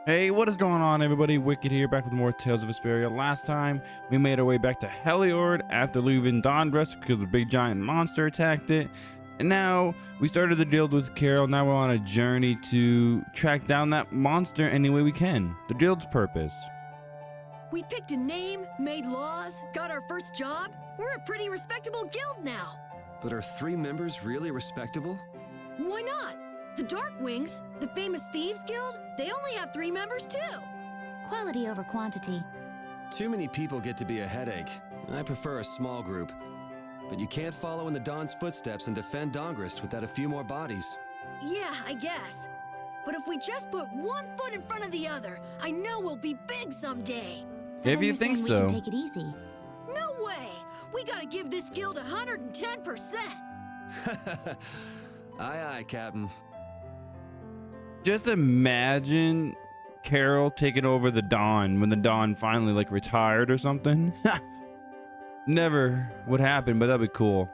Hey, what is going on, everybody? Wicked here, back with more Tales of Vesperia. Last time, we made our way back to Heliord after leaving Dondress because the big giant monster attacked it. And now, we started the deal with Carol. Now we're on a journey to track down that monster any way we can. The guild's purpose. We picked a name, made laws, got our first job. We're a pretty respectable guild now. But are 3 members really respectable? Why not? The Darkwings, the famous thieves guild, they only have 3 members too. Quality over quantity. Too many people get to be a headache. I prefer a small group. But you can't follow in the Dawn's footsteps and defend Dongrist without a few more bodies. Yeah, I guess. But if we just put one foot in front of the other, I know we'll be big someday. So If then you you're think saying so. we can take it easy. No way! We gotta give this guild 110%. Aye, aye, Captain. Just imagine Carol taking over the Dawn when the Dawn finally, like, retired or something. Never would happen, but that'd be cool.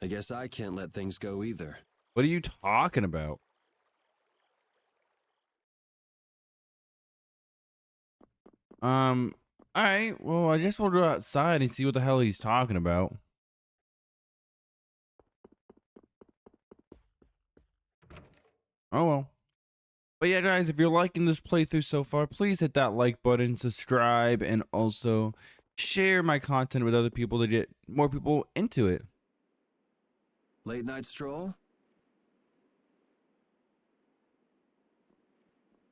I guess I can't let things go either. What are you talking about? All right. Well, I guess we'll go outside and see what the hell he's talking about. Oh well. But yeah, guys, if you're liking this playthrough so far, please hit that like button, subscribe, and also share my content with other people to get more people into it. Late night stroll?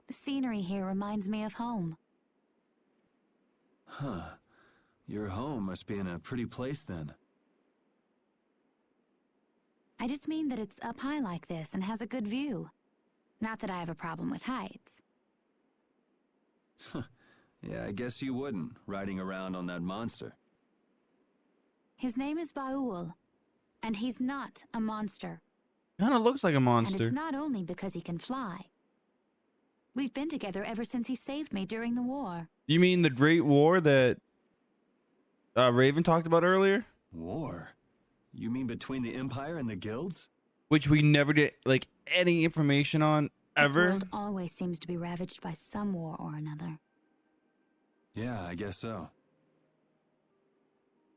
The scenery here reminds me of home. Huh. Your home must be in a pretty place then. I just mean that it's up high like this and has a good view. Not that I have a problem with heights. Yeah, I guess you wouldn't, riding around on that monster. His name is Baul, and he's not a monster. Kind of looks like a And monster. it's not only because he can fly. We've been together ever since he saved me during the war. You mean the Great War that Raven talked about earlier? War? You mean between the Empire and the guilds? Which we never get, like, any information on This ever. world always seems to be ravaged by some war or another. Yeah, I guess so.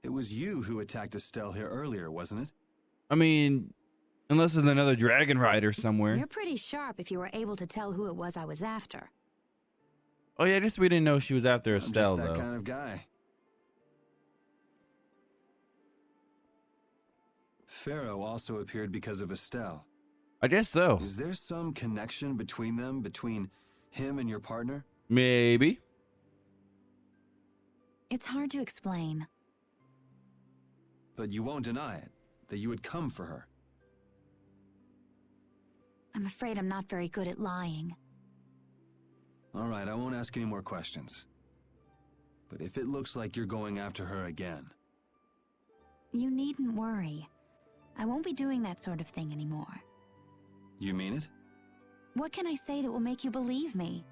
It was you who attacked Estelle here earlier, wasn't it? I mean, unless there's another dragon rider somewhere. You're pretty sharp if you were able to tell who it was I was after. Oh yeah, I guess we didn't know she was after I'm Estelle, just that though. kind of guy. Pharaoh also appeared because of Estelle. I guess so. Is there some connection between them, between him and your partner? Maybe. It's hard to explain. But you won't deny it, that you would come for her. I'm afraid I'm not very good at lying. All right, I won't ask any more questions. But if it looks like you're going after her again... You needn't worry. I won't be doing that sort of thing anymore. You mean it? What can I say that will make you believe me?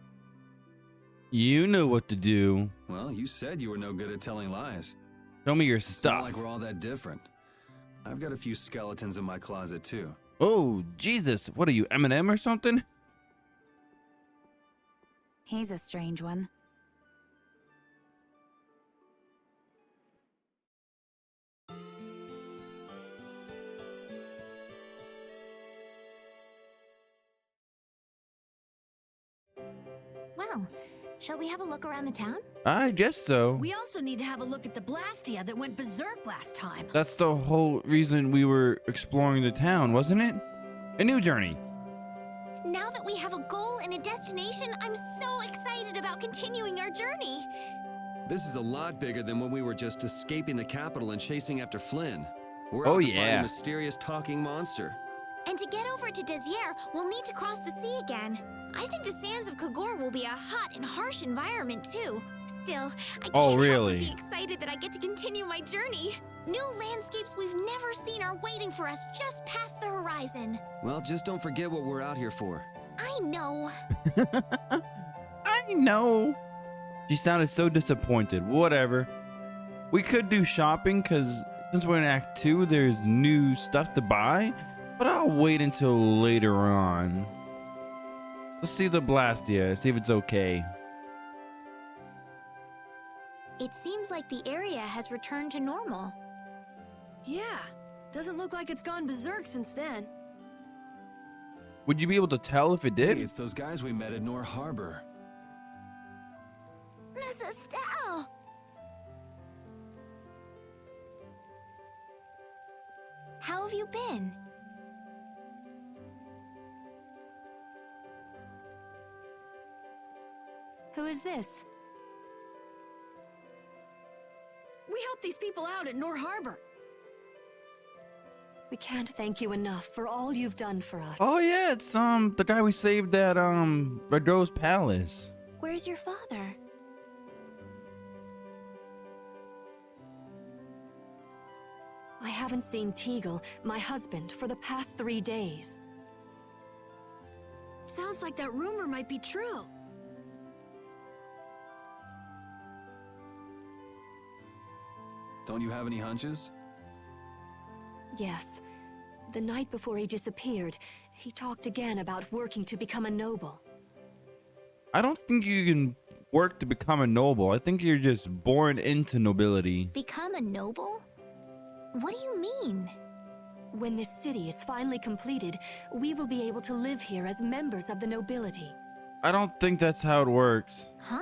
You know what to do. Well, you said you were no good at telling lies. Show me your It's not stuff. like we're all that different. I've got a few skeletons in my closet, too. Oh, Jesus. What are you, Eminem or something? He's a strange one. Well, shall we have a look around the town? I guess so. We also need to have a look at the Blastia that went berserk last time. That's the whole reason we were exploring the town, wasn't it? A new journey. Now that we have a goal and a destination, I'm so excited about continuing our journey. This is a lot bigger than when we were just escaping the capital and chasing after Flynn. We're Oh, out to find yeah. a mysterious talking monster. And to get over to Desier, we'll need to cross the sea again. I think the sands of Kogor will be a hot and harsh environment, too. Still, I can't Oh, help really? but be excited that I get to continue my journey. New landscapes we've never seen are waiting for us just past the horizon. Well, just don't forget what we're out here for. I know. I know. She sounded so disappointed. Whatever. We could do shopping because since we're in Act 2, there's new stuff to buy, but I'll wait until later on. Let's see the Blastia, see if it's okay. It seems like the area has returned to normal. Yeah, doesn't look like it's gone berserk since then. Would you be able to tell if it did? Hey, it's those guys we met at Nor Harbor. Miss Estelle! How have you been? Who is this? We helped these people out at Nor Harbor. We can't thank you enough for all you've done for us. Oh yeah, it's the guy we saved at Red Rose Palace. Where's your father? I haven't seen Teagle, my husband, for the past 3 days. Sounds like that rumor might be true. Don't you have any hunches? Yes. The night before he disappeared, he talked again about working to become a noble. I don't think you can work to become a noble. I think you're just born into nobility. Become a noble? What do you mean? When this city is finally completed, we will be able to live here as members of the nobility. I don't think that's how it works. Huh?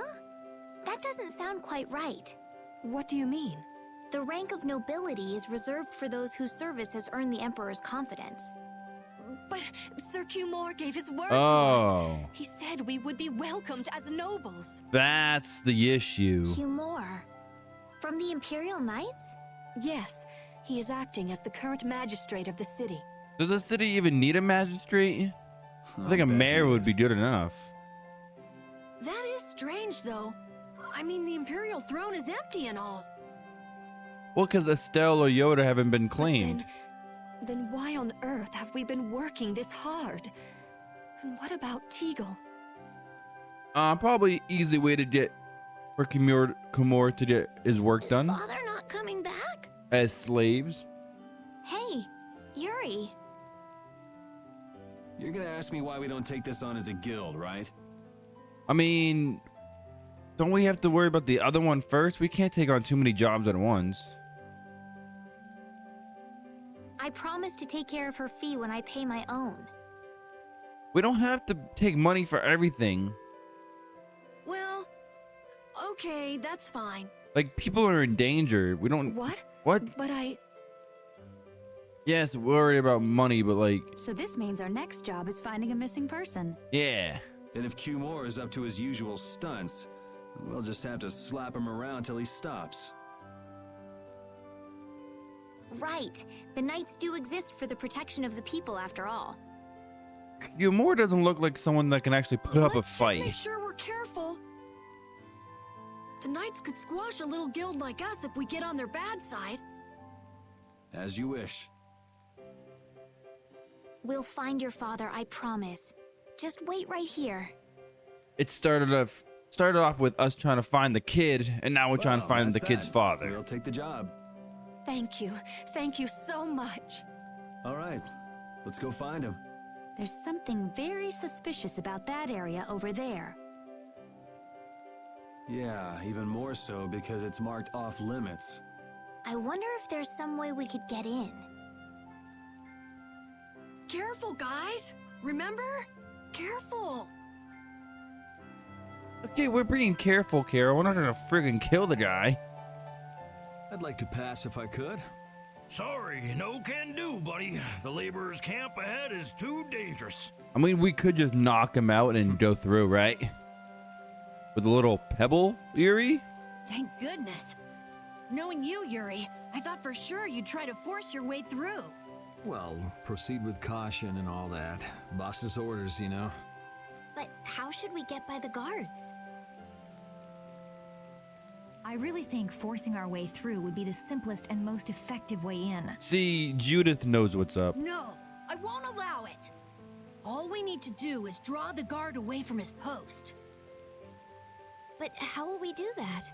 That doesn't sound quite right. What do you mean? The rank of nobility is reserved for those whose service has earned the Emperor's confidence. But Sir Cumore gave his word to Oh, us. He said we would be welcomed as nobles. that's the issue. Cumore? From the Imperial Knights? Yes, he is acting as the current magistrate of the city. Does the city even need a magistrate? I think a mayor would be good enough. That is strange, though. I mean, the Imperial throne is empty and all. Well, because Estelle or Yoda haven't been But claimed. then why on earth have we been working this hard? And what about Teagle? Probably easy way to get for Cumore to get his work Is done father not coming back? as slaves. Hey, Yuri. You're gonna ask me why we don't take this on as a guild, right? I mean, don't we have to worry about the other one first? We can't take on too many jobs at once. I promise to take care of her fee when I pay my own. We don't have to take money for everything. Well, okay, that's fine. Like, people are in danger. We don't... What? What? But Yes, worried about money, but like... So this means our next job is finding a missing person. Yeah. And if Cumore is up to his usual stunts, we'll just have to slap him around till he stops. Right. The Knights do exist for the protection of the people, after all. Cumore doesn't look like someone that can actually put up a Let's just fight. make sure we're careful. The Knights could squash a little guild like us if we get on their bad side. As you wish. We'll find your father, I promise. Just wait right here. It started off with us trying to find the kid, and now we're trying to Well, find that's the kid's that. father. We'll take the job. thank you. Thank you so much. All right, let's go find him. There's something very suspicious about that area over there. Yeah, even more so because it's marked off limits. I wonder if there's some way we could get in. Careful, guys. Remember? Careful. Okay, we're being careful, Carol. We're not gonna friggin' kill the guy. I'd like to pass if I could. Sorry, no can do, buddy. The laborers' camp ahead is too dangerous. I mean, we could just knock him out and go through, right? With a little pebble, Yuri? Thank goodness. Knowing you, Yuri, I thought for sure you'd try to force your way through. Well, proceed with caution and all that. Boss's orders, you know. But how should we get by the guards? I really think forcing our way through would be the simplest and most effective way in. See, Judith knows what's up. No, I won't allow it. All we need to do is draw the guard away from his post. But how will we do that?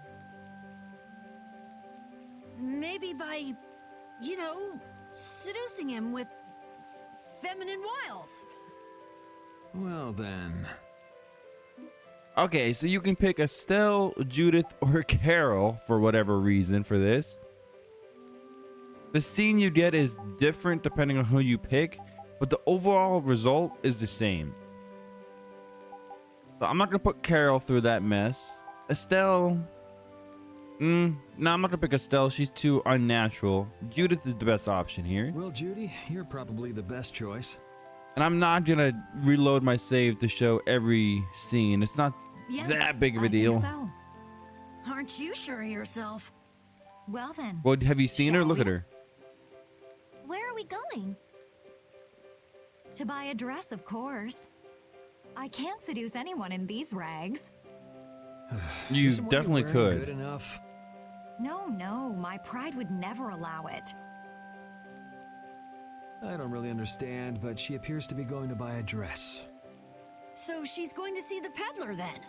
Maybe by, you know, seducing him with feminine wiles. Well then. Okay, so you can pick Estelle, Judith, or Carol for whatever reason for this. The scene you get is different depending on who you pick, but the overall result is the same. So I'm not gonna put Carol through that mess. Estelle, no, I'm not gonna pick Estelle. She's too unnatural. Judith is the best option here. Well, Judy, you're probably the best choice. And I'm not gonna reload my save to show every scene. It's not Yes, that big of a I think deal. so. Aren't you sure of yourself? Well then, Well, have you seen her? Shall Look at we? her. Where are we going? to buy a dress, of course. I can't seduce anyone in these rags. You Isn't what you're definitely wearing could. Good enough. No, my pride would never allow it. I don't really understand, but she appears to be going to buy a dress. So she's going to see the peddler then?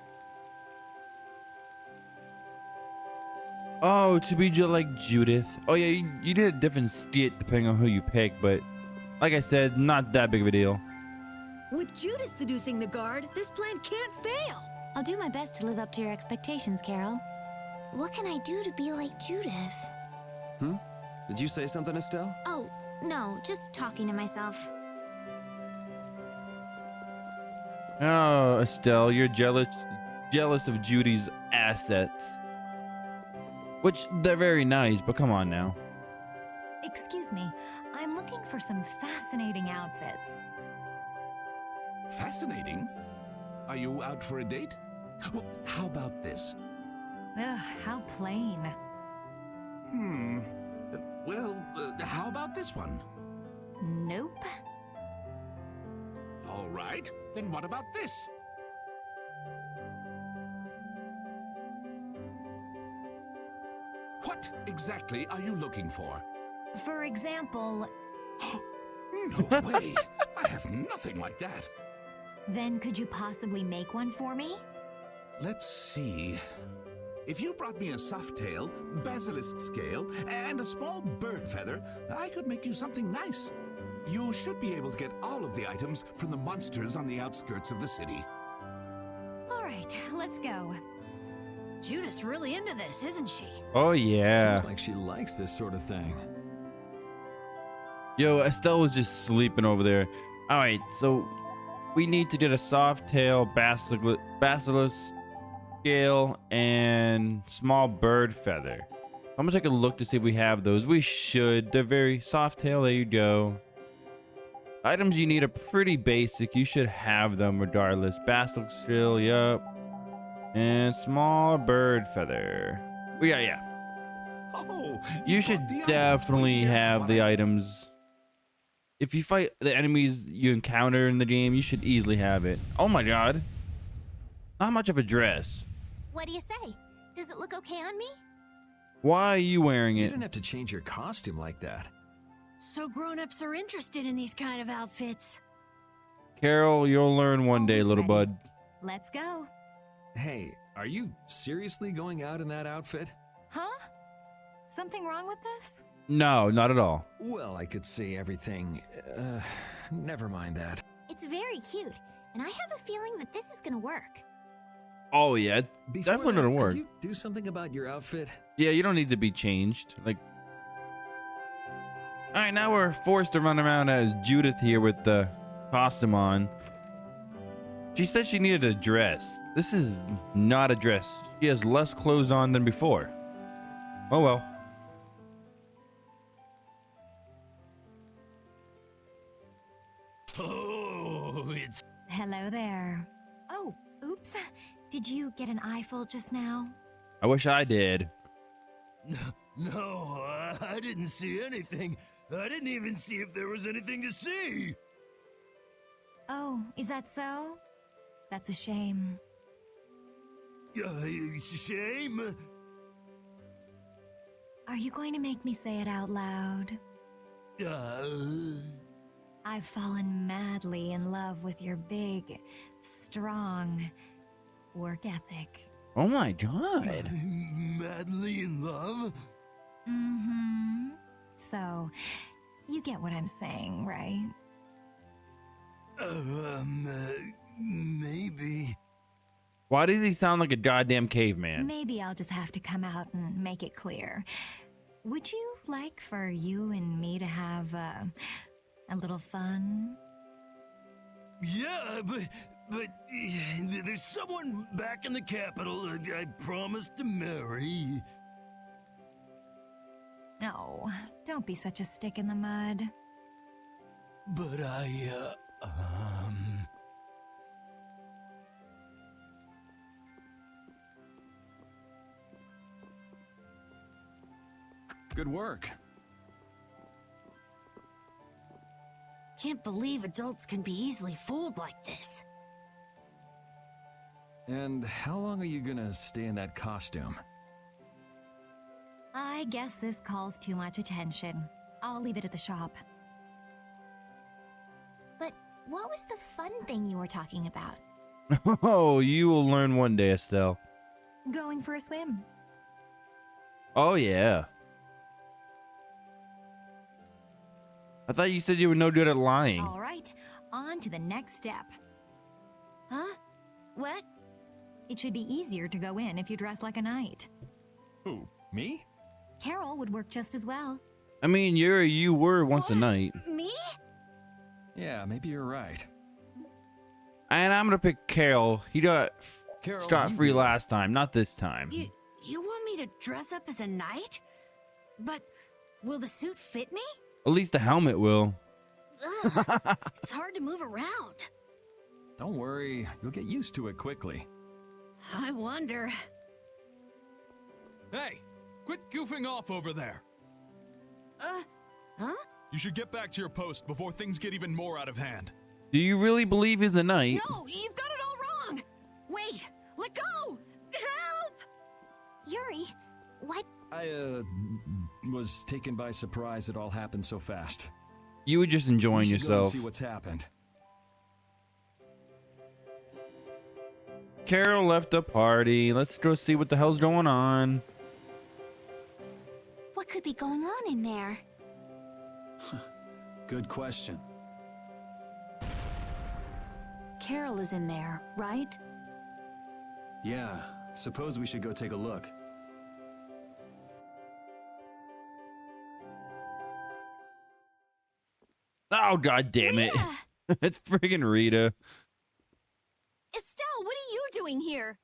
Oh, to be just like Judith. Oh yeah, you did a different skit depending on who you pick, but like I said, not that big of a deal. With Judith seducing the guard, this plan can't fail. I'll do my best to live up to your expectations, Carol. What can I do to be like Judith? Did you say something, Estelle? Oh, no, just talking to myself. Oh, Estelle, you're jealous of Judy's assets. Which, they're very nice, but come on now. Excuse me, I'm looking for some fascinating outfits. Fascinating? Are you out for a date? Well, how about this? Ugh, how plain. How about this one? Nope. All right, then what about this? What exactly are you looking for? For example, No way! I have nothing like that. then could you possibly make one for me? Let's see. If you brought me a soft tail, basilisk scale, and a small bird feather, I could make you something nice. You should be able to get all of the items from the monsters on the outskirts of the city. All right, let's go. Judith's really into this, isn't she? Oh yeah. Seems like she likes this sort of thing. Yo, Estelle was just sleeping over there. All right, so we need to get a soft tail, basilisk scale, and small bird feather. I'm gonna take a look to see if we have those. We should. They're very soft tail. There you go. Items you need are pretty basic. You should have them regardless. Basilisk scale, yup. And small bird feather. Oh, yeah. Oh, You bought should the items, definitely right? have the Why? items. If you fight the enemies you encounter in the game, you should easily have it. Oh my god. Not much of a dress. What do you say? Does it look okay on me? Why are you wearing You it? didn't have to change your costume like that. So grown-ups are interested in these kind of outfits. Carol, you'll learn one day, Always little ready. bud. Let's go. Hey, are you seriously going out in that outfit? Huh? Something wrong with this? No, not at all. Well, I could see everything. Never mind that. It's very cute, and I have a feeling that this is gonna work. Oh yeah, Before definitely that, gonna work. Could you do something about your outfit? Yeah, you don't need to be changed. Like, all right, now we're forced to run around as Judith here with the costume on. She said she needed a dress. This is not a dress. She has less clothes on than before. Oh well. Oh, it's Hello there. Oh, oops. Did you get an eyeful just now? I wish I did. no, I didn't see anything. I didn't even see if there was anything to see. Oh, is that so? That's a shame. Shame. Are you going to make me say it out loud? Uh, I've fallen madly in love with your big, strong work ethic. Oh my god. madly in love? Mm-hmm. So, you get what I'm saying, right? Maybe. Why does he sound like a goddamn caveman? Maybe I'll just have to come out and make it clear. Would you like for you and me to have a little fun? Yeah, but there's someone back in the capital I promised to marry. No, don't be such a stick in the mud. But Good work. Can't believe adults can be easily fooled like this. And how long are you gonna stay in that costume? I guess this calls too much attention. I'll leave it at the shop. But what was the fun thing you were talking about? Oh, you will learn one day, Estelle. Going for a swim. Oh yeah. I thought you said you were no good at lying. All right, on to the next step. Huh? What? It should be easier to go in if you dress like a knight. Who, me? Carol would work just as well. I mean, you were once a knight. Me? Yeah, maybe you're right. And I'm gonna pick Carol. He got Carol, scot-free you do it. last time, not this time. You want me to dress up as a knight? But will the suit fit me? At least the helmet will. Ugh, it's hard to move around. Don't worry, you'll get used to it quickly. I wonder. Hey, quit goofing off over there. Huh? You should get back to your post before things get even more out of hand. Do you really believe he's the knight? No, you've got it all wrong. Wait, let go. Help! Yuri, what? I, was taken by surprise it all happened so fast. You were just We enjoying should go and yourself. see what's happened. Carol left the party. Let's go see what the hell's going on. What could be going on in there? Good question. Carol is in there, right? Yeah, suppose we should go take a look. Oh, god damn it. Rita! It's friggin' Rita. Estelle, what are you doing here?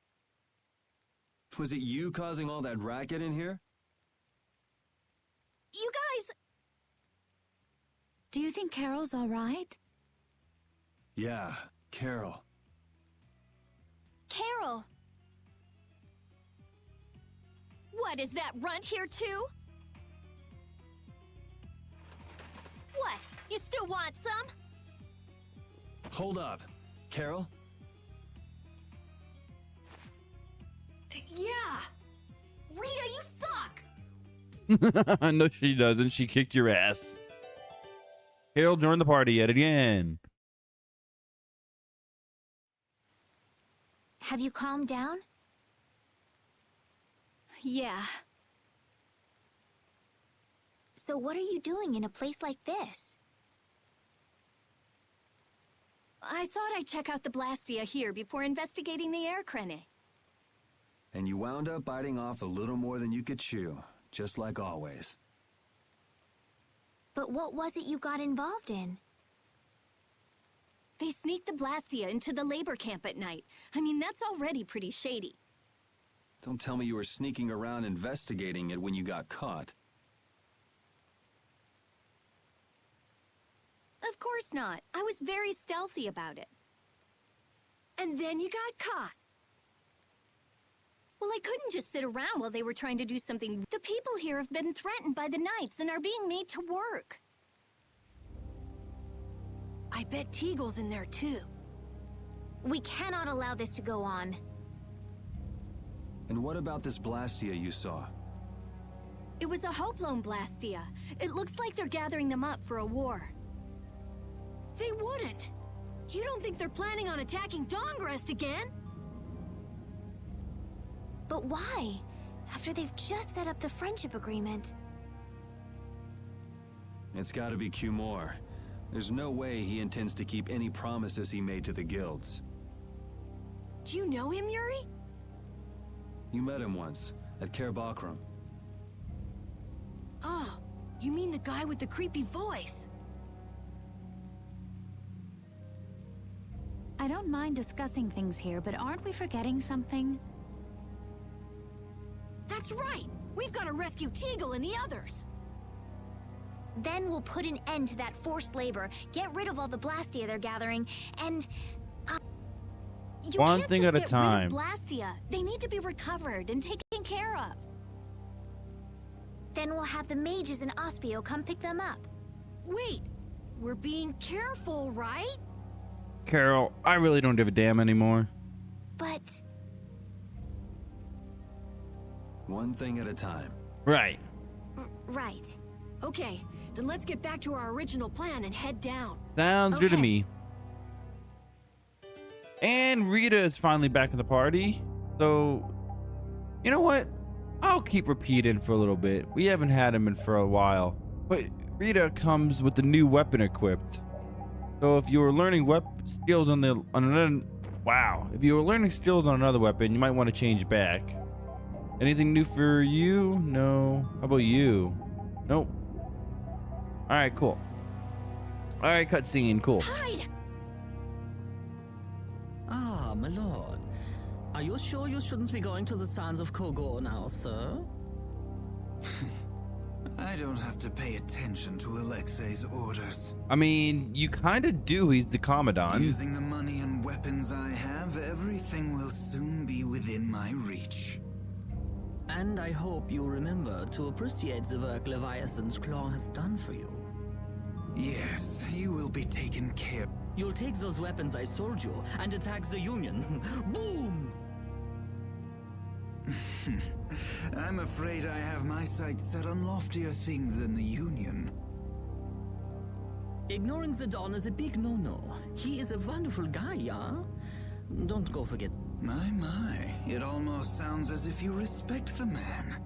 Was it you causing all that racket in here? You guys... Do you think Carol's all right? Yeah, Carol. Carol! What, is that runt here too? What, you still want some? Hold up. Carol? Yeah! Rita, you suck! No, she doesn't. She kicked your ass. Carol joined the party yet again. Have you calmed down? Yeah. So what are you doing in a place like this? I thought I'd check out the Blastia here before investigating the air crane. And you wound up biting off a little more than you could chew, just like always. But what was it you got involved in? They sneaked the Blastia into the labor camp at night. I mean, that's already pretty shady. Don't tell me you were sneaking around investigating it when you got caught. Of course not. I was very stealthy about it. And then you got caught. Well, I couldn't just sit around while they were trying to do something. The people here have been threatened by the Knights and are being made to work. I bet Teagle's in there too. We cannot allow this to go on. And what about this Blastia you saw? It was a hope loan Blastia. It looks like they're gathering them up for a war. They wouldn't. You don't think they're planning on attacking Dawngrest again? But why? After they've just set up the friendship agreement. It's gotta be Cumore. There's no way he intends to keep any promises he made to the guilds. Do you know him, Yuri? You met him once, at Caer Bakram. Oh, you mean the guy with the creepy voice? I don't mind discussing things here, but aren't we forgetting something? That's right! We've got to rescue Teagle and the others! Then we'll put an end to that forced labor, get rid of all the Blastia they're gathering, and... You One can't thing just at a get time. rid of Blastia. They need to be recovered and taken care of. then we'll have the mages and Ospio come pick them up. Wait! We're being careful, right? Carol, I really don't give a damn anymore. But... One thing at a time. Right. right. Okay, then let's get back to our original plan and head down. Sounds good to Okay. me. And Rita is finally back in the party. So, you know what? I'll keep repeating for a little bit. We haven't had him in for a while. But Rita comes with the new weapon equipped. So if you were learning skills on another, wow. If you were learning skills on another weapon, you might want to change back. Anything new for you? No. How about you? Nope. All right, cool. All right, cutscene, cool. Hide! Ah, my lord. Are you sure you shouldn't be going to the sands of Kogor now, sir? I don't have to pay attention to Alexei's orders. I mean, you kind of do. He's the Commandant. Using the money and weapons I have, everything will soon be within my reach. And I hope you remember to appreciate the work Leviathan's Claw has done for you. Yes, you will be taken care of. You'll take those weapons I sold you and attack the Union. Boom! I'm afraid I have my sights set on loftier things than the Union. Ignoring the Don is a big no-no. He is a wonderful guy, yeah? Don't go forget. My, it almost sounds as if you respect the man.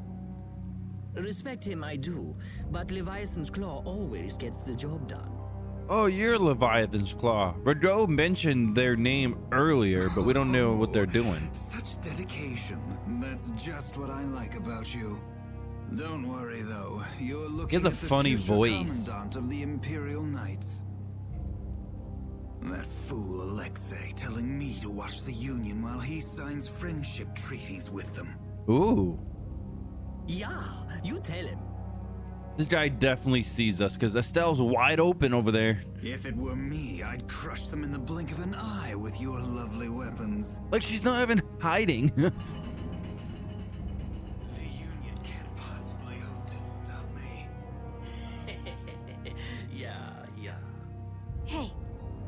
Respect him, I do, but Leviathan's Claw always gets the job done. Oh, you're Leviathan's Claw. Rodrigo mentioned their name earlier, but we don't know what they're doing. Such dedication. That's just what I like about you. Don't worry, though. You're looking He has a at the funny future voice. Commandant of the Imperial Knights. That fool Alexei telling me to watch the Union while he signs friendship treaties with them. Ooh. Yeah, you tell him. This guy definitely sees us because Estelle's wide open over there. If it were me, I'd crush them in the blink of an eye with your lovely weapons. Like she's not even hiding. The Union can't possibly hope to stop me. Yeah. Hey,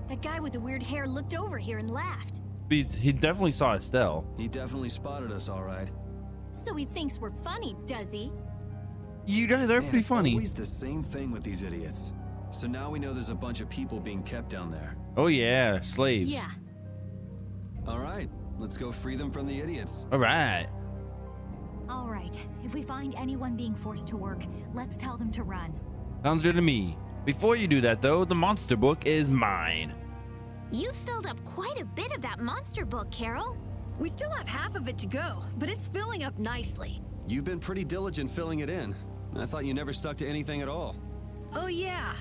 that guy with the weird hair looked over here and laughed. He definitely saw Estelle. He definitely spotted us, all right. So he thinks we're funny, does he? You guys are pretty It's funny. always the same thing with these idiots. So now we know there's a bunch of people being kept down there. Oh yeah, slaves. Yeah. All right, let's go free them from the idiots. All right. All right, if we find anyone being forced to work, let's tell them to run. Sounds good to me. Before you do that though, the monster book is mine. You've filled up quite a bit of that monster book, Carol. We still have half of it to go, but it's filling up nicely. You've been pretty diligent filling it in. I thought you never stuck to anything at all. Oh yeah.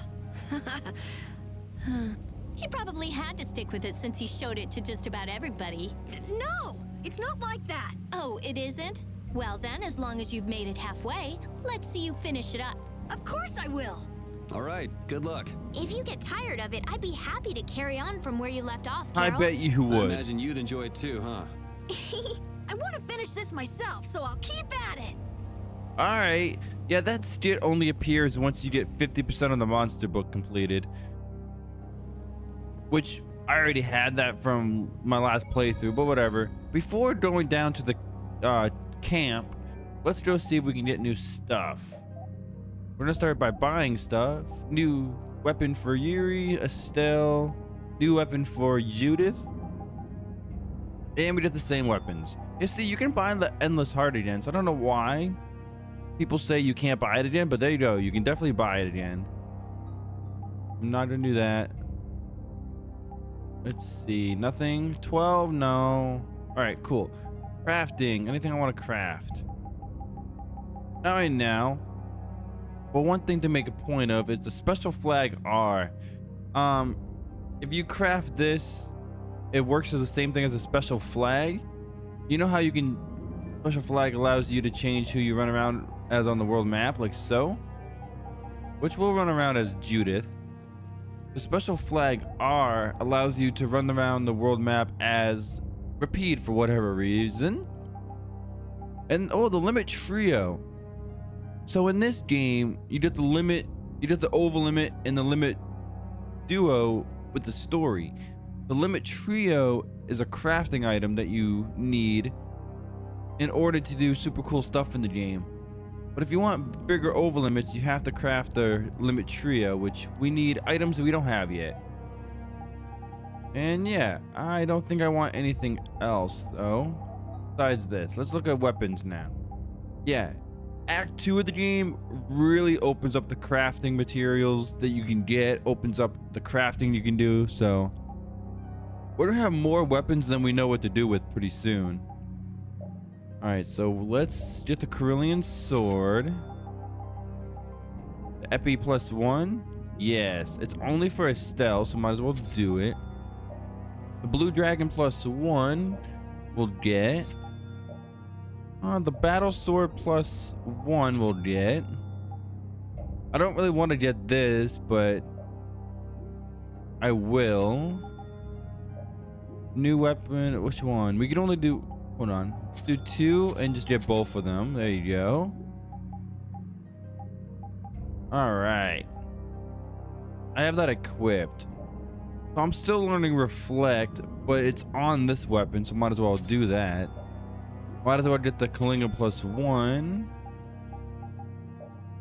He probably had to stick with it since he showed it to just about everybody. No, it's not like that. Oh, it isn't? Well then, as long as you've made it halfway, let's see you finish it up. Of course I will. All right, good luck. If you get tired of it, I'd be happy to carry on from where you left off, I Carol. bet you I would. imagine you'd enjoy it too, huh? I want to finish this myself, so I'll keep at it. All right. Yeah, that skit only appears once you get 50% of the monster book completed. Which I already had that from my last playthrough, but whatever. Before going down to the camp, let's go see if we can get new stuff. We're gonna start by buying stuff. New weapon for Yuri, Estelle, new weapon for Judith. And we did the same weapons. You see, you can buy the Endless Heart again, so I don't know why people say you can't buy it again, but there you go. You can definitely buy it again. I'm not gonna do that. Let's see, nothing. 12, no. All right, cool. Crafting, anything I want to craft. All right, now. Well, one thing to make a point of is the special flag R. If you craft this, it works as the same thing as a special flag. You know how you can, special flag allows you to change who you run around as on the world map, like so, which will run around as Judith. The special flag R allows you to run around the world map as Repeat for whatever reason. And oh, the limit trio. So in this game, you get the limit, you get the over limit and the limit duo with the story. The limit trio is a crafting item that you need in order to do super cool stuff in the game. But if you want bigger over limits, you have to craft the limit trio, which we need items that we don't have yet. And yeah, I don't think I want anything else though, besides this. Let's look at weapons now. Yeah, Act 2 of the game really opens up the crafting materials that you can get, opens up the crafting you can do, so we're gonna have more weapons than we know what to do with pretty soon. Alright, so let's get the Carillion sword. The Epi +1. Yes, it's only for Estelle, so might as well do it. The Blue Dragon +1 we'll get. The Battle Sword +1 we'll get. I don't really want to get this, but I will. New weapon, which one? We can only do, hold on, do 2 and just get both of them. There you go. All right, I have that equipped. So I'm still learning Reflect, but it's on this weapon, so might as well do that. Might as well get the Kalinga +1.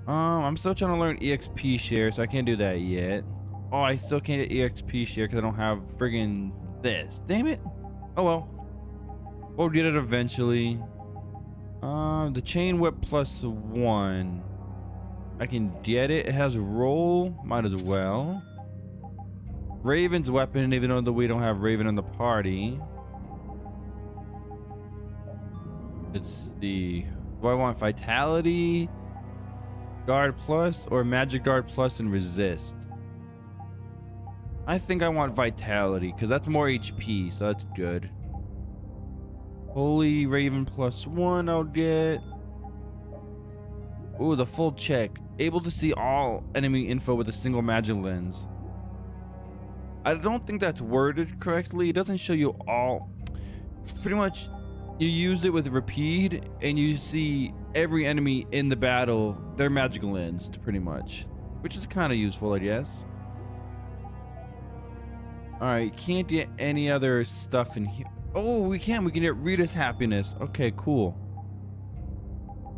I'm still trying to learn EXP share, so I can't do that yet. Oh, I still can't get EXP share because I don't have friggin' this. Damn it. Oh well. We'll get it eventually. The Chain Whip +1. I can get it. It has roll. Might as well. Raven's weapon, even though we don't have Raven in the party. Let's see. Do I want Vitality, Guard Plus, or Magic Guard Plus and Resist? I think I want Vitality because that's more HP, so that's good. Holy Raven +1 I'll get. Ooh, the full check. Able to see all enemy info with a single magic lens. I don't think that's worded correctly. It doesn't show you all. Pretty much, you use it with Repeat, and you see every enemy in the battle, their magical lens, pretty much. Which is kind of useful, I guess. Alright, can't get any other stuff in here. Oh, we can. We can get Rita's happiness. Okay, cool.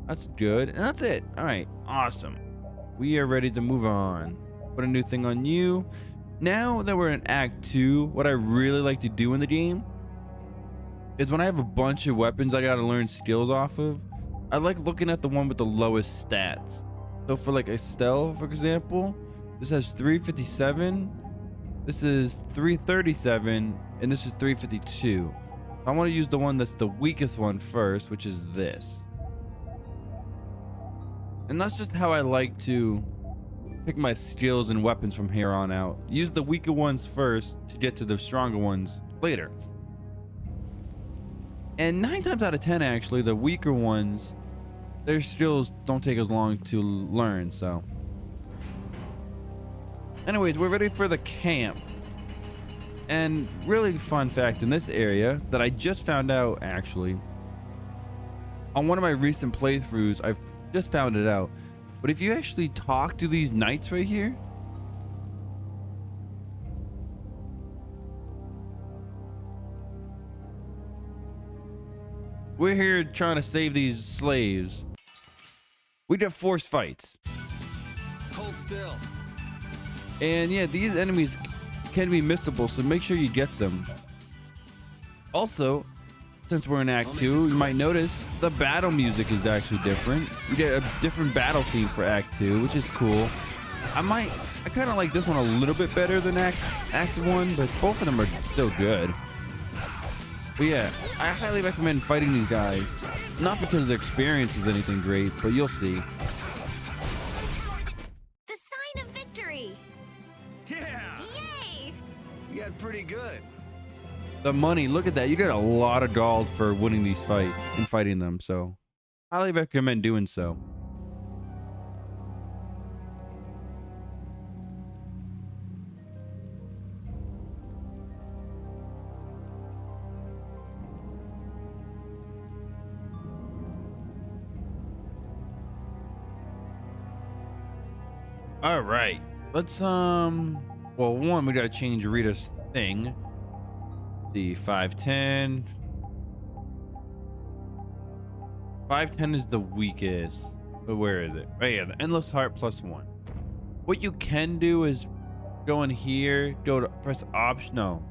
That's good. And that's it. Alright, awesome. We are ready to move on. Put a new thing on you. Now that we're in Act 2, what I really like to do in the game is when I have a bunch of weapons I gotta learn skills off of, I like looking at the one with the lowest stats. So for like Estelle, for example, this has 357, this is 337, and this is 352. I want to use the one that's the weakest one first, which is this. And that's just how I like to pick my skills and weapons from here on out. Use the weaker ones first to get to the stronger ones later. And 9 times out of 10, actually, the weaker ones, their skills don't take as long to learn, so. Anyways, we're ready for the camp. And really fun fact in this area that I just found out, actually, on one of my recent playthroughs, I've just found it out. But if you actually talk to these knights right here, we're here trying to save these slaves. We did force fights. Hold still. And yeah, these enemies can be missable, so make sure you get them. Also, since we're in Act 2, you might notice the battle music is actually different. You get a different battle theme for Act 2, which is cool. I kind of like this one a little bit better than Act 1, but both of them are still good. But yeah, I highly recommend fighting these guys. Not because the experience is anything great, but you'll see. The sign of victory! Yeah! Yay! You got pretty good. The money, look at that. You get a lot of gold for winning these fights and fighting them, so highly recommend doing so. All right, let's well, one, we gotta change Rita's thing. The 510. 510 is the weakest, but where is it? Right here, the endless heart +1. What you can do is go in here, go to press option, no,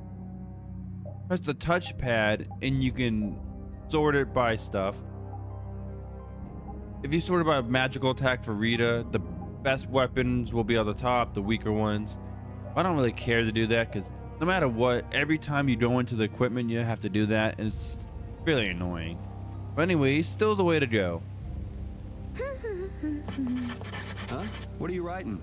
press the touchpad, and you can sort it by stuff. If you sort it by magical attack for Rita, the best weapons will be on the top, the weaker ones. I don't really care to do that because no matter what, every time you go into the equipment, you have to do that, and it's really annoying. But anyway, still the way to go. Huh? What are you writing?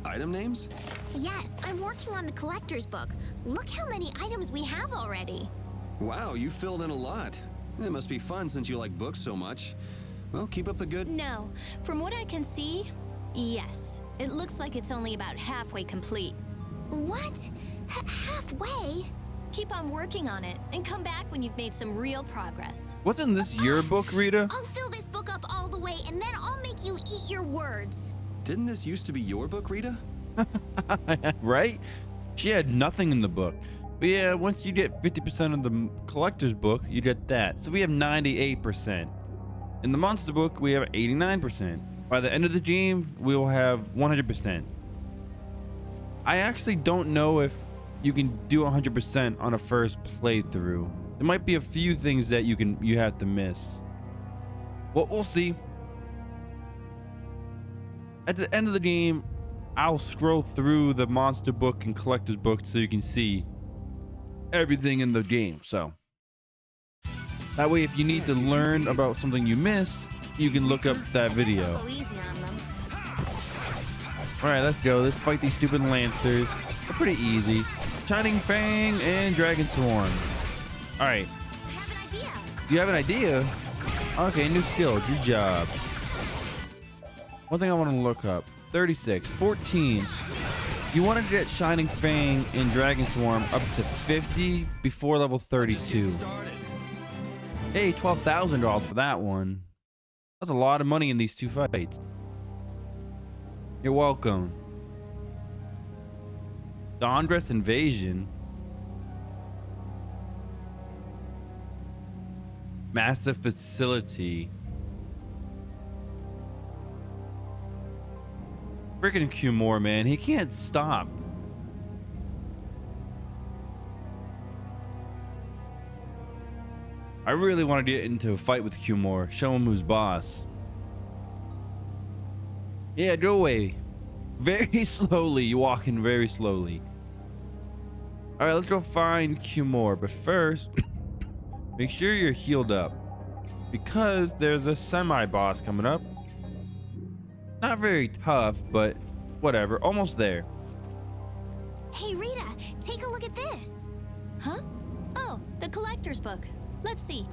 Item names? Yes, I'm working on the collector's book. Look how many items we have already. Wow, you filled in a lot. It must be fun since you like books so much. Well, keep up the good... No, from what I can see, yes. It looks like it's only about halfway complete. What? Halfway? Keep on working on it and come back when you've made some real progress. Wasn't this your book, Rita? I'll fill this book up all the way and then I'll make you eat your words. Didn't this used to be your book, Rita? Right? She had nothing in the book. But yeah, once you get 50% of the collector's book, you get that. So we have 98%. In the monster book, we have 89%. By the end of the game, we will have 100%. I actually don't know if you can do 100% on a first playthrough. There might be a few things that you have to miss. Well, we'll see. At the end of the game, I'll scroll through the monster book and collector's book so you can see everything in the game. So that way, if you need to learn about something you missed, you can look up that video. All right, let's go. Let's fight these stupid lancers. They're pretty easy. Shining Fang and Dragon Swarm. All right. I have an idea. You have an idea? Okay, new skill. Good job. One thing I want to look up. 36, 14. You want to get Shining Fang and Dragon Swarm up to 50 before level 32. Hey, $12,000 for that one. That's a lot of money in these two fights. You're welcome. Dawngress Invasion. Massive Facility. Freaking Cumore, man. He can't stop. I really want to get into a fight with Cumore. Show him who's boss. Yeah, go away. Very slowly. You're walking very slowly. All right, let's go find Cumore. But first, make sure you're healed up. Because there's a semi-boss coming up. Not very tough, but whatever. Almost there. Hey, Rita, take a look at this. Huh? Oh, the collector's book. Let's see.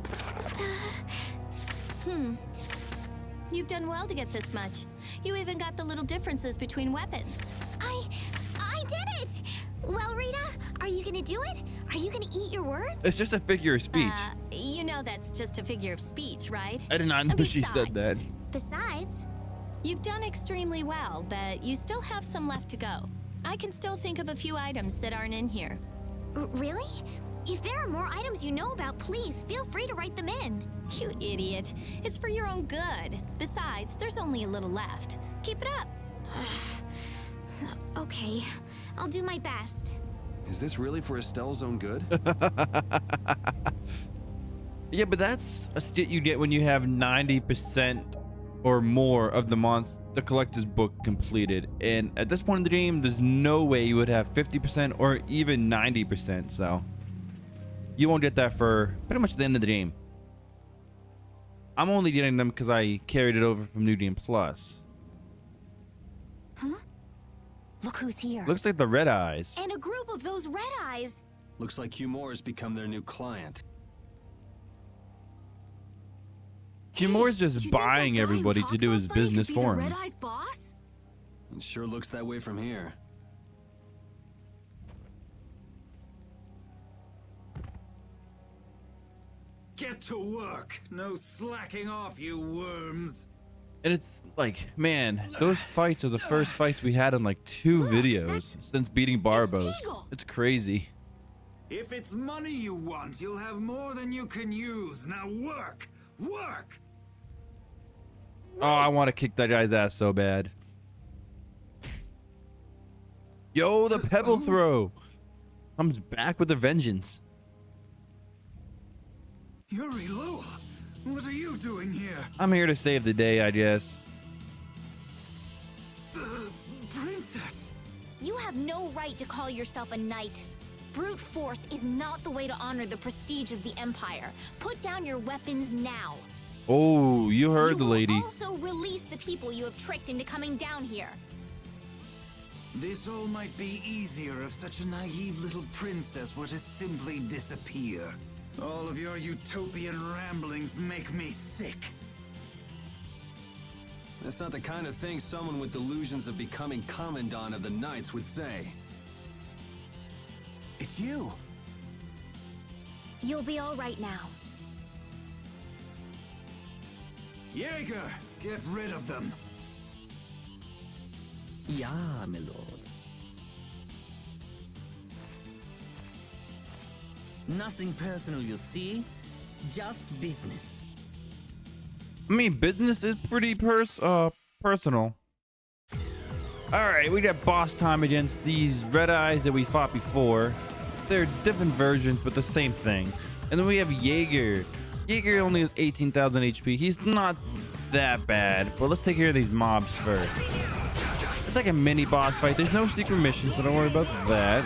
You've done well to get this much. You even got the little differences between weapons. I did it! Well, Rita, are you gonna do it? Are you gonna eat your words? It's just a figure of speech. You know that's just a figure of speech, right? I did not know she said that. Besides, you've done extremely well, but you still have some left to go. I can still think of a few items that aren't in here. Really? If there are more items you know about, please feel free to write them in. You idiot. It's for your own good. Besides, there's only a little left. Keep it up. Okay, I'll do my best. Is this really for Estelle's own good? Yeah, but that's a stat you get when you have 90% or more of the collector's book completed. And at this point in the game, there's no way you would have 50% or even 90%. So you won't get that for pretty much the end of the game. I'm only getting them because I carried it over from New Game Plus. Huh? Look who's here. Looks like the Red Eyes. And a group of those red eyes. Looks like Humor has become their new client. Humor's just buying everybody to do his business for him. Red Eyes boss? It sure looks that way from here. Get to work. No slacking off, you worms. And it's like, man, those fights are the first fights we had in like 2 videos since beating Barbos. It's crazy. If it's money you want, you'll have more than you can use. Now work! Work! Oh, I want to kick that guy's ass so bad. Yo, the pebble throw comes back with a vengeance. Yuri Lowell, what are you doing here? I'm here to save the day, I guess. Princess! You have no right to call yourself a knight. Brute force is not the way to honor the prestige of the Empire. Put down your weapons now. Oh, you heard the lady. You will also release the people you have tricked into coming down here. This all might be easier if such a naive little princess were to simply disappear. All of your utopian ramblings make me sick. That's not the kind of thing someone with delusions of becoming Commandant of the Knights would say. It's you. You'll be all right now. Jaeger, get rid of them. Ja, my lord. Nothing personal, you see? Just business. I mean, business is pretty personal. Alright, we got boss time against these Red Eyes that we fought before. They're different versions, but the same thing. And then we have Jaeger. Jaeger only has 18,000 HP. He's not that bad, but let's take care of these mobs first. It's like a mini boss fight. There's no secret mission, so don't worry about that.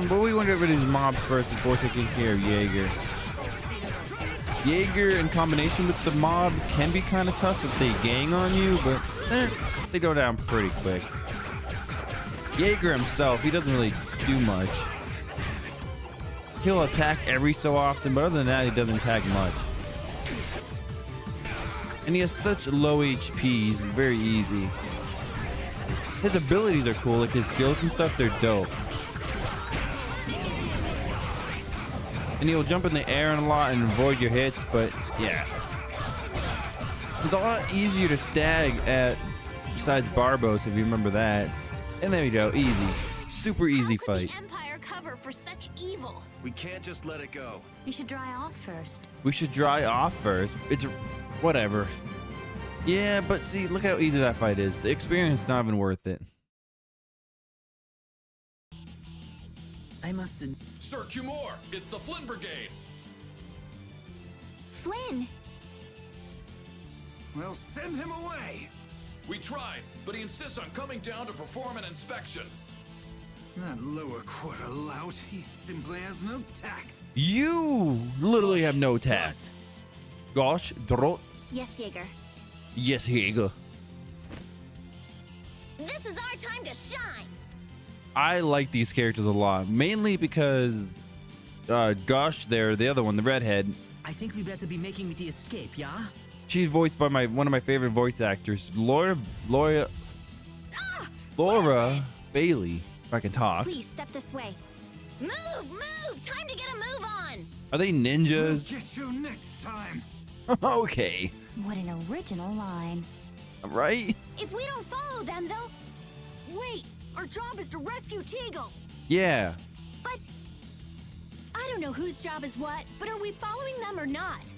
But we want to get rid of these mobs first before taking care of Jaeger. Jaeger in combination with the mob can be kind of tough if they gang on you, but they go down pretty quick. Jaeger himself, he doesn't really do much. He'll attack every so often, but other than that, he doesn't attack much. And he has such low HP, he's very easy. His abilities are cool, like his skills and stuff, they're dope. And he'll jump in the air a lot and avoid your hits, but yeah. It's a lot easier to stag at besides Barbos, if you remember that. And there you go, easy. Super easy fight. The Empire cover for such evil. We can't just let it go. You should dry off first. We should dry off first. It's whatever. Yeah, but see, look how easy that fight is. The experience is not even worth it. I must... Sir Cumore, it's the Flynn Brigade. Flynn! Well, send him away! We tried, but he insists on coming down to perform an inspection. That lower quarter lout, he simply has no tact. You literally have no tact. Gosh, drot. Yes, Jaeger. Yes, Jaeger. This is our time to shine! I like these characters a lot, mainly because Gosh there, the other one, the redhead. I think we better be making the escape, yeah? She's voiced by one of my favorite voice actors, Laura Bailey, if I can talk. Please step this way. Move, move! Time to get a move on! Are they ninjas? We'll get you next time. Okay. What an original line. Right? If we don't follow them, they'll... Wait! Our job is to rescue Teagle! Yeah. But I don't know whose job is what, but are we following them or not?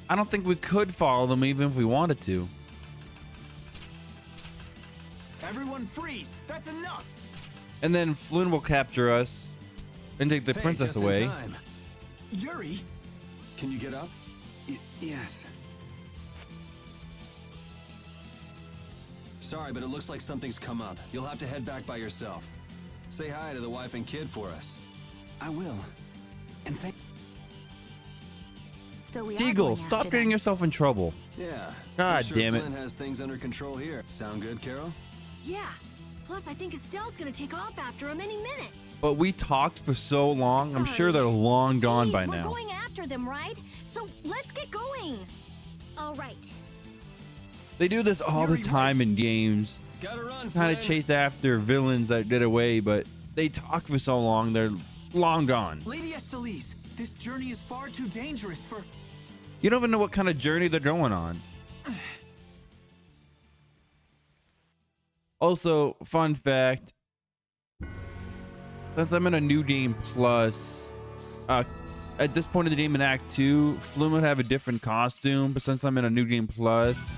I don't think we could follow them even if we wanted to. Everyone freeze! That's enough! And then Flynn will capture us and take the Hey, princess just in away. time. Yuri? Can you get up? Yes. Sorry, but it looks like something's come up. You'll have to head back by yourself. Say hi to the wife and kid for us. I will. And thank. So we are Deagle, going stop after getting them. yourself in trouble. Yeah. God I'm sure damn it. Flynn has things under control here. Sound good, Carol? Yeah. Plus, I think Estelle's gonna take off after him any minute. But we talked for so long, I'm sure they're long gone Jeez, by we're now. going after them, right? So let's get going. All right. They do this all the time in games. Gotta run, Kind of Flynn. chase after villains that get away, but they talk for so long, they're long gone. Lady Estellise, this journey is far too dangerous for. You don't even know what kind of journey they're going on. Also, fun fact, since I'm in a New Game Plus, at this point in the game in Act 2, Flynn would have a different costume, but since I'm in a New Game Plus,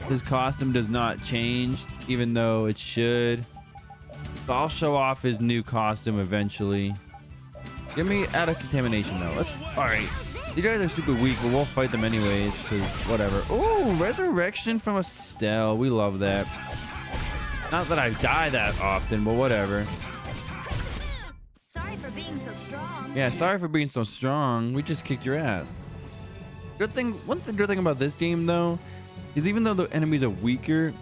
his costume does not change, even though it should. So I'll show off his new costume eventually. Get me out of contamination though. Alright. These guys are super weak, but we'll fight them anyways, because whatever. Ooh, resurrection from Estelle. We love that. Not that I die that often, but whatever. Sorry for being so strong. Yeah, sorry for being so strong. We just kicked your ass. Good thing, good thing about this game though, is even though the enemies are weaker,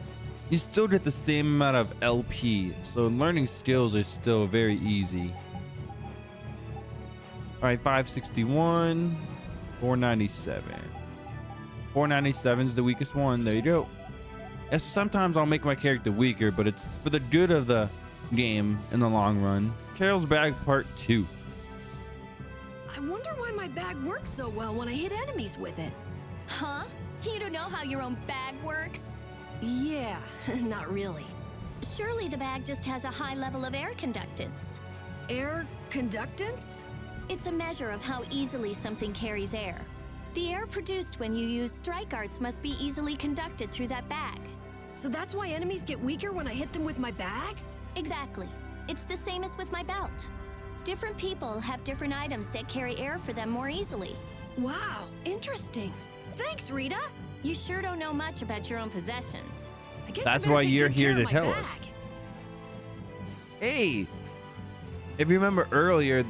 you still get the same amount of LP. So learning skills is still very easy. All right, 561, 497. 497 is the weakest one. There you go. Yes, sometimes I'll make my character weaker, but it's for the good of the game in the long run. Carol's Bag Part 2. I wonder why my bag works so well when I hit enemies with it. Huh? You don't know how your own bag works? Yeah, not really. Surely the bag just has a high level of air conductance. Air conductance? It's a measure of how easily something carries air. The air produced when you use strike arts must be easily conducted through that bag. So that's why enemies get weaker when I hit them with my bag? Exactly. It's the same as with my belt. Different people have different items that carry air for them more easily. Wow, interesting. Thanks, Rita. You sure don't know much about your own possessions. I guess That's I better why take you're good here care to of my tell bag. us. Hey, if you remember earlier,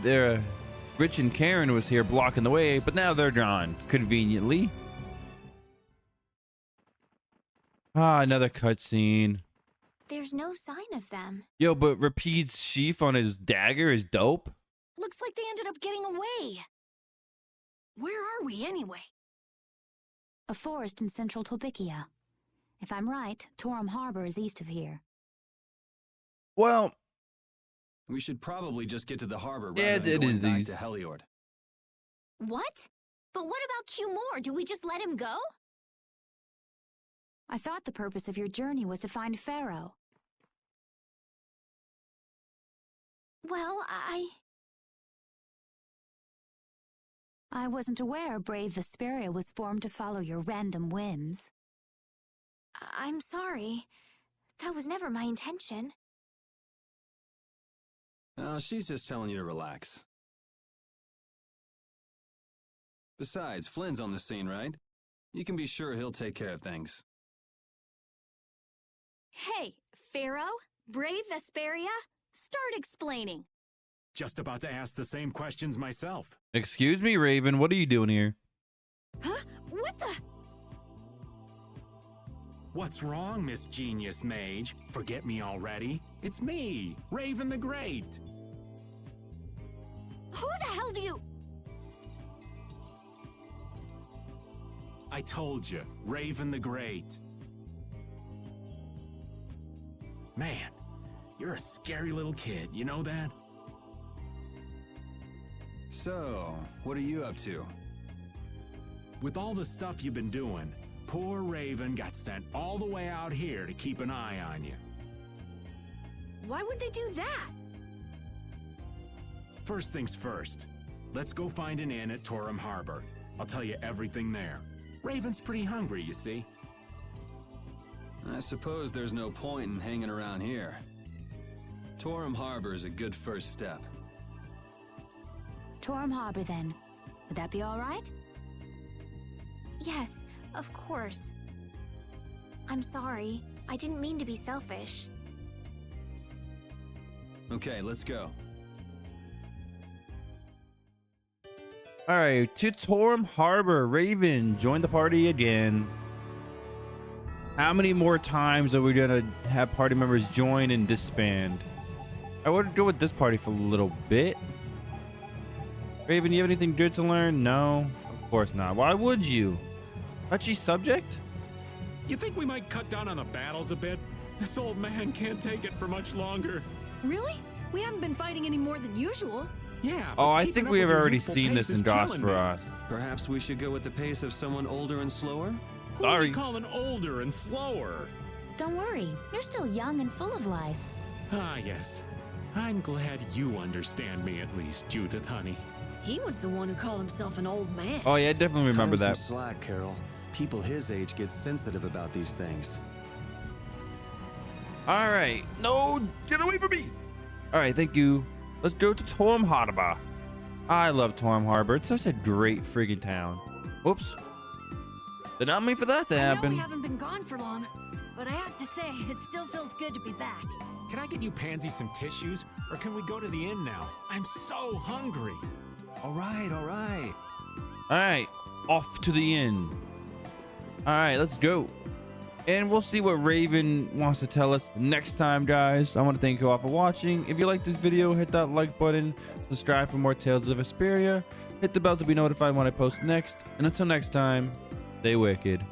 Rich and Karen was here blocking the way, but now they're gone, conveniently. Ah, another cutscene. There's no sign of them. Yo, but Rapid's sheath on his dagger is dope. Looks like they ended up getting away. Where are we anyway? A forest in central Tolbikia. If I'm right, Torum Harbor is east of here. Well, We should probably just get to the harbor Yeah, rather than it going is back these. to Heliord. What? But what about Q-More? Do we just let him go? I thought the purpose of your journey was to find Pharaoh. Well, I wasn't aware Brave Vesperia was formed to follow your random whims. I'm sorry. That was never my intention. Oh, she's just telling you to relax. Besides, Flynn's on the scene, right? You can be sure he'll take care of things. Hey, Pharaoh? Brave Vesperia? Start explaining. Just about to ask the same questions myself. excuse me, Raven, what are you doing here? Huh? What the? What's wrong, Miss Genius Mage? Forget me already? It's me, Raven the Great. Who the hell do you... I told you, Raven the Great. Man, you're a scary little kid, you know that? So, what are you up to? With all the stuff you've been doing, poor Raven got sent all the way out here to keep an eye on you. Why would they do that? First things first. Let's go find an inn at Torum Harbor. I'll tell you everything there. Raven's pretty hungry, you see. I suppose there's no point in hanging around here. Torum Harbor is a good first step. Torum Harbor, then. Would that be all right? Yes, of course. I'm sorry. I didn't mean to be selfish. Okay, let's go. All right, to Torum Harbor. Raven, join the party again. How many more times are we gonna have party members join and disband? I want to go with this party for a little bit. Raven, you have anything good to learn? No, of course not. Why would you? Touchy subject? You think we might cut down on the battles a bit? This old man can't take it for much longer. Really? We haven't been fighting any more than usual. Yeah. Oh, I keeping think up we with have your already youthful seen pace this in is DOS killing for me. us. Perhaps we should go with the pace of someone older and slower? Who are you calling older and slower? Don't worry. You're still young and full of life. Ah, yes. I'm glad you understand me at least, Judith, honey. He was the one who called himself an old man. Oh yeah, I definitely remember Cut him that. some slack, Carol. People his age get sensitive about these things. All right, no, get away from me. All right, thank you. Let's go to Torum Harbor. I love Torum Harbor. It's such a great friggin' town. Oops. Did not mean for that to I know happen. we haven't been gone for long, but I have to say, it still feels good to be back. Can I get you Pansy some tissues? Or can we go to the inn now? I'm so hungry. All right, all right. All right, off to the inn. All right, let's go. And we'll see what Raven wants to tell us next time, guys. I want to thank you all for watching. If you like this video, hit that like button, subscribe for more Tales of Vesperia, hit the bell to be notified when I post next, and until next time, stay wicked.